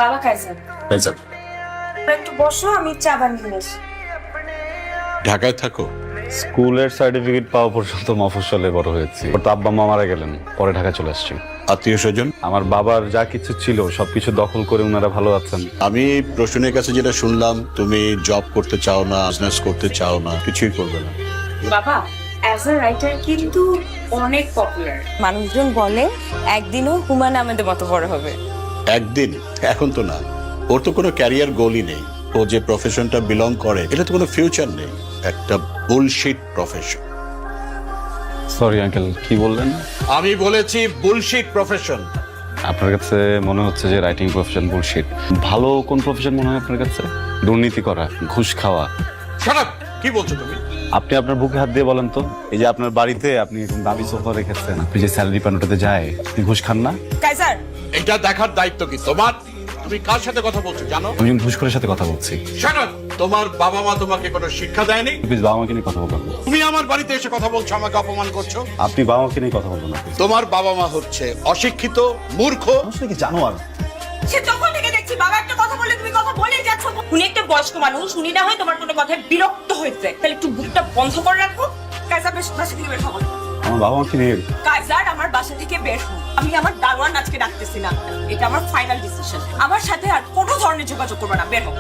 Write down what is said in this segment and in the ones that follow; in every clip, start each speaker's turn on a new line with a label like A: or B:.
A: বাবা Kaiser,
B: Kaiser,
A: একটু বসো, আমি চা বানিয়ে নিয়ে আসি।
B: ঢাকায় থাকো?
C: স্কুলের সার্টিফিকেট পাওয়া পর্যন্ত মফস্বলে বড় হয়েছি। ওর তো আব্বা মা মারা গেলেন, পরে ঢাকা চলে আসছি।
B: আত্মীয় স্বজন?
C: আমার বাবার যা কিছু ছিল সবকিছু দখল করে ওনারা ভালো আছেন।
B: আমি প্রশ্নের কাছে যেটা শুনলাম, তুমি জব করতে চাও না, বিজনেস করতে চাও না, কিছুই করবে না।
A: বাবা অ্যাজ আ রাইটার কিন্তু অনেক পপুলার, মানুষজন বলে একদিনও হুমায়ুন আহমেদের মতো বড় হবে।
B: একদিন? এখন তো না। ওর তো কোনো ক্যারিয়ার গোলই নেই। ও যে প্রফেশনটা বিলং করে এটা তো কোনো ফিউচার নেই, একটা বুলশিট প্রফেশন।
C: সরি আঙ্কেল, কি বললেন?
B: আমি বলেছি বুলশিট প্রফেশন।
C: আপনার কাছে মনে হচ্ছে যে রাইটিং প্রফেশন বুলশিট। ভালো কোন প্রফেশন মনে হয় আপনার কাছে? দুর্নীতি করা, ঘুষ খাওয়া।
B: Shut up! কি বলছো তুমি?
C: আপনি আপনার বুকে হাত দিয়ে বলেন তো, এই যে আপনার বাড়িতে আপনি এরকম দামি সোফা রেখেছেন, আপনি যে স্যালারি পান ওটাতে যায়, আপনি ঘুষ খান না?
A: কাইজার,
B: এটা দেখার দায়িত্ব কি তোমার? তুমি কার সাথে কথা বলছো জানো?
C: আমি একজন ঘুষখোরের সাথে কথা বলছি।
B: Shut up! তোমার বাবা মা তোমাকে কোনো শিক্ষা দেয়নি?
C: প্লিজ বাবা মাকে নিয়ে কথা বলবেন না।
B: তুমি আমার বাড়িতে এসে কথা বলছো, আমাকে অপমান করছো।
C: আপনি বাবা মাকে নিয়ে কথা বলবেন না।
B: তোমার বাবা মা হচ্ছে অশিক্ষিত, মূর্খ।
C: আসলে কি জানো আর
A: সে তখন থেকে দেখছি বাবা একটা কথা বললে তুমি কথা বলেই যাচ্ছ। উনি একটা বয়স্ক মানুষ, উনি না হয় তোমার কোনো কথায় বিরক্ত হয়েছে, তাহলে একটু বুকটা বন্ধ করে রাখো। কাইজার বাসা থেকে বের হবো।
C: আমার বাবা মাকে নিয়ে
A: কাইজার আমার বাসা থেকে বের হো। আমি আমার দারোয়ান আজকে ডাকতেছি না, এটা আমার ফাইনাল ডিসিশন। আমার সাথে আর কোনো ধরনের যোগাযোগ করবে না, বের হো।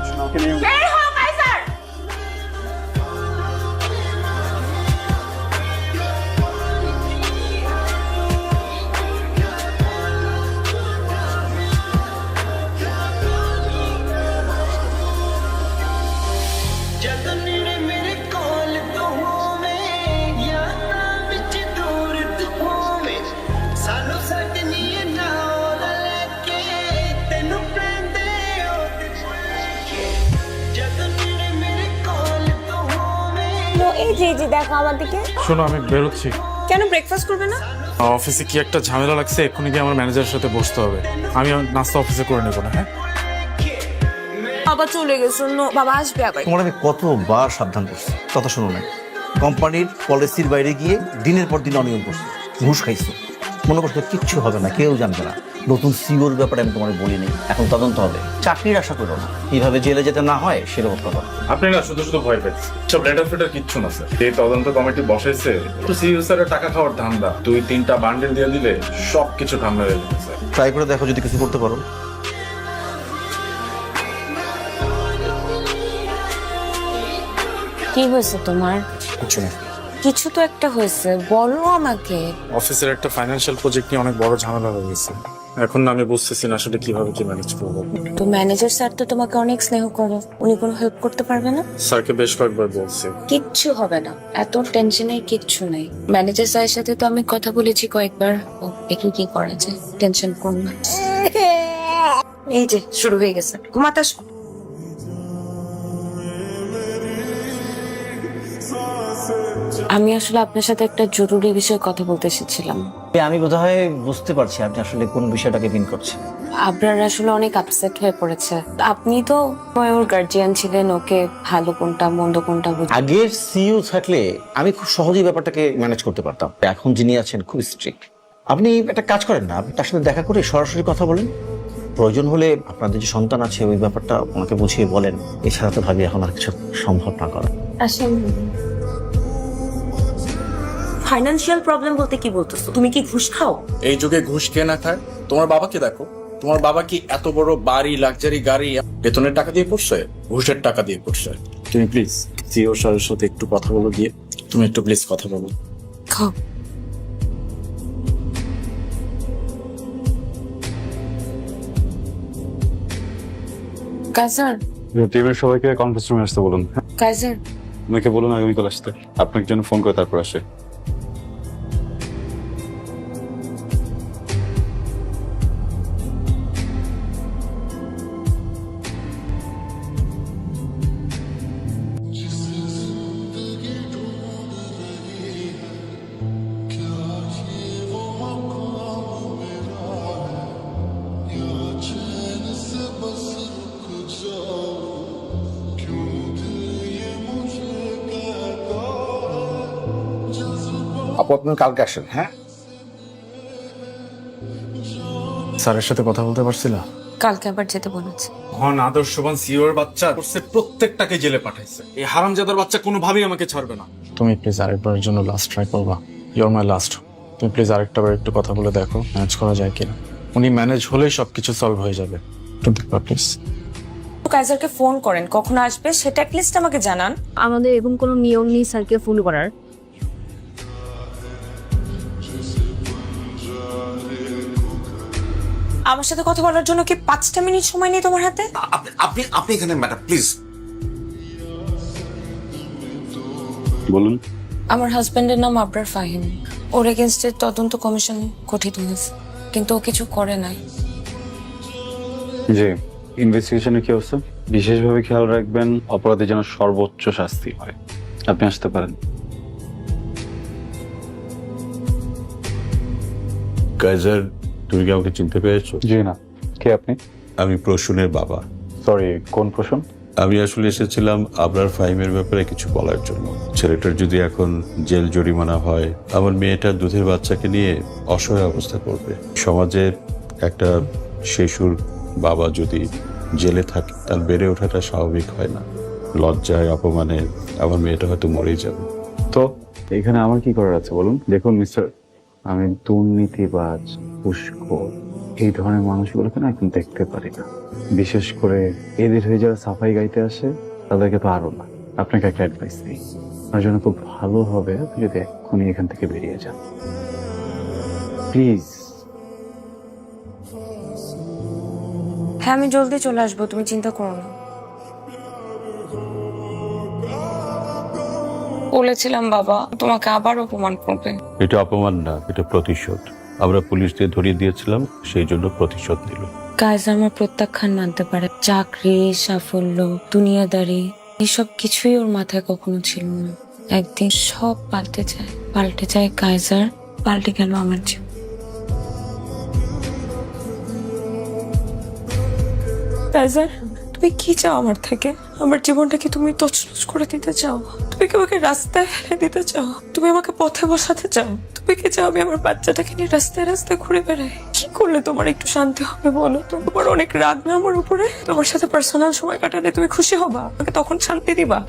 A: বের হো কাইজার।
D: এই যে দেখো আমার দিকে।
E: শোনো, আমি বেরোচ্ছি।
A: কেন ব্রেকফাস্ট করবে না?
E: অফিসে কি একটা ঝামেলা লাগছে, এক্ষুনি গিয়ে আমার ম্যানেজারের সাথে বসতে হবে। আমি নাস্তা অফিসে করে নেবো না। হ্যাঁ,
A: বাবা চলে গেছে, বাবা আসবে আবার।
F: তোমার আমি কতবার সাবধান করছি, কথা শোনো না। কোম্পানির পলিসির বাইরে গিয়ে দিনের পর দিন অনিয়ম করছো, ঘুষ খাইছো। মনে করছো কিচ্ছু হবে না, কেউ জানবে না। নতুন সিওর ব্যাপারে আমি তোমার বলিনি, এখন তদন্ত হবে। চাকরির আশা করো না, কিভাবে জেলে যেতে না হয় সেরকম কথা।
E: আপনি না শুধু শুধু ভয় পেয়েছেন। সব লেটার ফেটার কিচ্ছু না স্যার। এই তদন্ত কমিটি বসাইছে তো সিইও স্যারের টাকা খাওয়ার ধান্দা। 2-3টা বান্ডেল দিয়ে দিলে সব কিছু ঠান্ডা হয়ে যাবে স্যার।
F: ট্রাই করে দেখো যদি কিছু করতে পারো।
D: কি হয়েছে তোমার?
E: কিছু না।
D: কিছু তো একটা হয়েছে, বলো আমাকে।
E: অফিসের একটা ফাইন্যান্সিয়াল প্রজেক্ট নিয়ে অনেক বড় ঝামেলা হয়ে গেছে। এখন না আমি বুঝতেছি না আসলে কিভাবে কি ম্যানেজ করবো।
D: তো ম্যানেজার স্যার তো তোমাকে অনেক স্নেহ করে, উনি কোনো হেল্প করতে পারবে না?
E: স্যারকে বেশ কয়েকবার বলছি।
D: কিচ্ছু হবে না, এত টেনশনের কিচ্ছু নেই। ম্যানেজার স্যারের সাথে তো আমি কথা বলেছি কয়েকবার, দেখি কি করা যায়। টেনশন করো না। এই যে শুরু হয়ে গেছে, ঘুমাতে আসো। আমি আসলে আপনার সাথে একটা জরুরি বিষয়ে কথা বলতে এসেছিলাম।
F: আমি বোধহয় বুঝতে পারছি আপনি আসলে কোন বিষয়টাকে মিন করছেন।
D: আপনার আসলে অনেক আপসেট হয়ে পড়েছে। আপনি তো ওর গার্জিয়ান ছিলেন, ওকে ভালো কোনটা মন্দ কোনটা
F: আগের সিইও থাকলে আমি খুব সহজেই ব্যাপারটাকে ম্যানেজ করতে পারতাম। এখন যিনি আছেন খুব স্ট্রিক্ট। আপনি একটা কাজ করেন না, আপনি তার সাথে দেখা করে সরাসরি কথা বলেন। প্রয়োজন হলে আপনাদের যে সন্তান আছে ওই ব্যাপারটা ওনাকে বুঝিয়ে বলেন। এছাড়া তো ভাবি এখন আর কিছু সম্ভব না করা।
D: আসেন।
A: ফাইনান্সিয়াল প্রবলেম বলতে কি বলতেছো? তুমি কি ঘুষ খাও?
G: এই যুগে ঘুষ কে না খায়? তোমার বাবাকে দেখো, তোমার বাবা কি এত বড় বাড়ি, লাক্সারি গাড়ি বেতনের টাকা দিয়ে পড়ছে? ঘুষের টাকা দিয়ে পড়ছে। তুমি প্লিজ সিও স্যারের সাথে একটু কথা বলো গিয়ে। তুমি একটু প্লিজ কথা বলো।
D: খাও। কাইজার,
C: টিমের সবাইকে কনফারেন্স রুমে আসতে বলুন।
D: কাইজার,
C: আমাকে বলুন আগামীকাল আসতে। আপনাকে জন্য ফোন করে তারপর আসে।
G: আপু আপনি কালকে আসেন। হ্যাঁ স্যারের সাথে কথা বলতে পারছিলা?
D: কালকে আবার যেতে বলেছে।
G: হন আদর্শবান সিওর বাচ্চা করছে, প্রত্যেকটাকে জেলে পাঠাইছে। এই হারামজাদার বাচ্চা কোনোভাবেই আমাকে ছাড়বে না। তুমি প্লিজ আরেকবারের জন্য লাস্ট ট্রাই করবা। Your my last. তুমি প্লিজ আরেকটা বার একটু কথা বলে দেখো ম্যানেজ করা যায় কিনা। উনি ম্যানেজ হলেই সবকিছু সলভ হয়ে যাবে। একটু দেখবা প্লিজ।
D: কাইজারকে ফোন করেন, কখন আসবে সেটা অ্যাটলিস্ট আমাকে জানান।
H: আমাদের এরকম কোনো নিয়ম নেই স্যারকে ফোন করার।
D: আমার সাথে কথা বলার জন্য কি 5টা মিনিট সময় নেই তোমার হাতে?
I: আপনি আপনি এখানে ম্যাডাম প্লিজ।
C: বলুন।
D: আমার হাজবেন্ডের নাম আবরার ফাহিম। ওর এগেনস্টে তদন্ত কমিশন গঠিত হয়েছে, কিন্তু ও কিছু করে নাই।
C: জি, ইনভেস্টিগেশনে কি অবস্থা? বিশেষভাবে খেয়াল রাখবেন অপরাধী যেন সর্বোচ্চ শাস্তি হয়। আপনি আসতে পারেন।
B: কাইজার, তুমি কি আমাকে চিনতে পেরেছো?
C: জি না। কে আপনি?
B: আমি প্রসূনের বাবা।
C: সরি, কোন প্রশ্ন?
B: আমি আসলে এসেছিলাম আবরার ফাহিমের ব্যাপারে কিছু বলার জন্য। ছেলেটার যদি এখন জেল জরিমানা হয়, আমার মেয়েটার দুধের বাচ্চাকে নিয়ে অসহায় অবস্থা করবে। সমাজের একটা শিশুর বাবা যদি জেলে থাকে, তার বেড়ে ওঠাটা স্বাভাবিক হয় না। লজ্জায় অপমানে আমার মেয়েটা হয়তো মরেই যাবে।
C: তো এখানে আমার কি করার আছে বলুন? দেখুন মিস্টার, আমি দুর্নীতিবাজ, ঘুষখোর এই ধরনের মানুষগুলোকে না এখন দেখতে পারি না। বিশেষ করে এদের হয়ে যারা সাফাই গাইতে আসে তাদেরকে তো আরো না। আপনাকে একটা অ্যাডভাইস দিই, আপনার জন্য খুব ভালো হবে আপনি যদি এক্ষুনি এখান থেকে বেরিয়ে যান, প্লিজ।
D: হ্যাঁ, আমি জলদি চলে আসবো, তুমি চিন্তা করো না। বলেছিলাম বাবা তোমাকে আবার অপমান করবে।
B: এটা অপমান না, এটা প্রতিশোধ। আমরা পুলিশ দিয়ে ধরিয়ে দিয়েছিলাম, সেই জন্য প্রতিশোধ নিল।
D: কাইজার আমার প্রত্যাখ্যান মানতে পারে, চাকরি, সাফল্য, দুনিয়াদারি এসব কিছুই ওর মাথায় কখনো ছিল না। একদিন সব পাল্টে যায় কাইজার, পাল্টে গেল আমার জীবন। কাইজার, তুমি কি চাও আমার থেকে? আমার জীবনটা কি তুমি তছনছ করে দিতে চাও? তুমি কি আমাকে রাস্তায় ফেলে দিতে চাও? তুমি আমাকে পথে বসাতে চাও? তুমি কি চাও আমি আমার বাচ্চাটাকে নিয়ে রাস্তায় রাস্তায় ঘুরে বেড়াই? কি করলে তোমার একটু শান্তি হবে বলো? তোমার অনেক রাগ না আমার উপরে? তোমার সাথে পার্সোনাল সময় কাটালে তুমি খুশি হবা? আমাকে তখন শান্তি দিবা?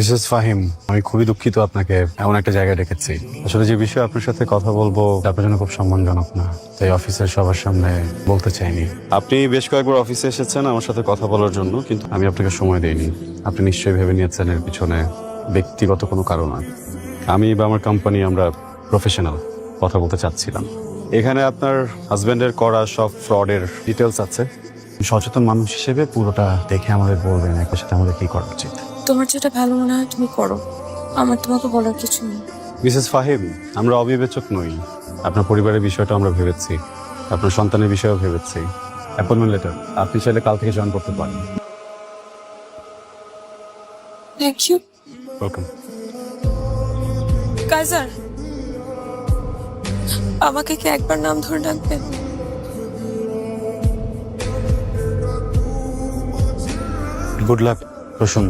C: মিসেস ফাহিম, আমি খুবই দুঃখিত আপনাকে এমন একটা জায়গায় রেখেছি। আসলে যে বিষয়ে আপনার সাথে কথা বলবো আপনার জন্য খুব সম্মানজনক না, তাই অফিসের সবার সামনে বলতে চাইনি। আপনি বেশ কয়েকবার অফিসে এসেছেন আমার সাথে কথা বলার জন্য, কিন্তু আমি আপনাকে সময় দেইনি। আপনি নিশ্চয়ই ভেবে নিয়েছেন এর পিছনে ব্যক্তিগত কোনো কারণ আছে। আমি বা আমার কোম্পানি আমরা প্রফেশনাল, কথা বলতে চাচ্ছিলাম। এখানে আপনার হাজবেন্ডের করা সব ফ্রডের ডিটেলস আছে। সচেতন মানুষ হিসেবে পুরোটা দেখে আমাদের বলবেন একই সাথে আমাদের কি করা উচিত।
D: তোমার যেটা ভালো মনে হয় তুমি করো, আমার তোমাকে বলার কিছু নেই।
C: মিসেস ফাহিম, আমরা অবিবেচক নই। আপনার পরিবারের বিষয়টা আমরা ভেবেছি, আপনার সন্তানের বিষয়েও ভেবেছি। অ্যাপয়েন্টমেন্ট লেটার আপনি চাইলে কাল থেকে জয়েন করতে পারেন।
D: Thank you.
C: ওয়েলকাম।
D: কাইজার, আমাকে কি একবার নাম ধরে ডাকবেন?
C: Good luck Prasun.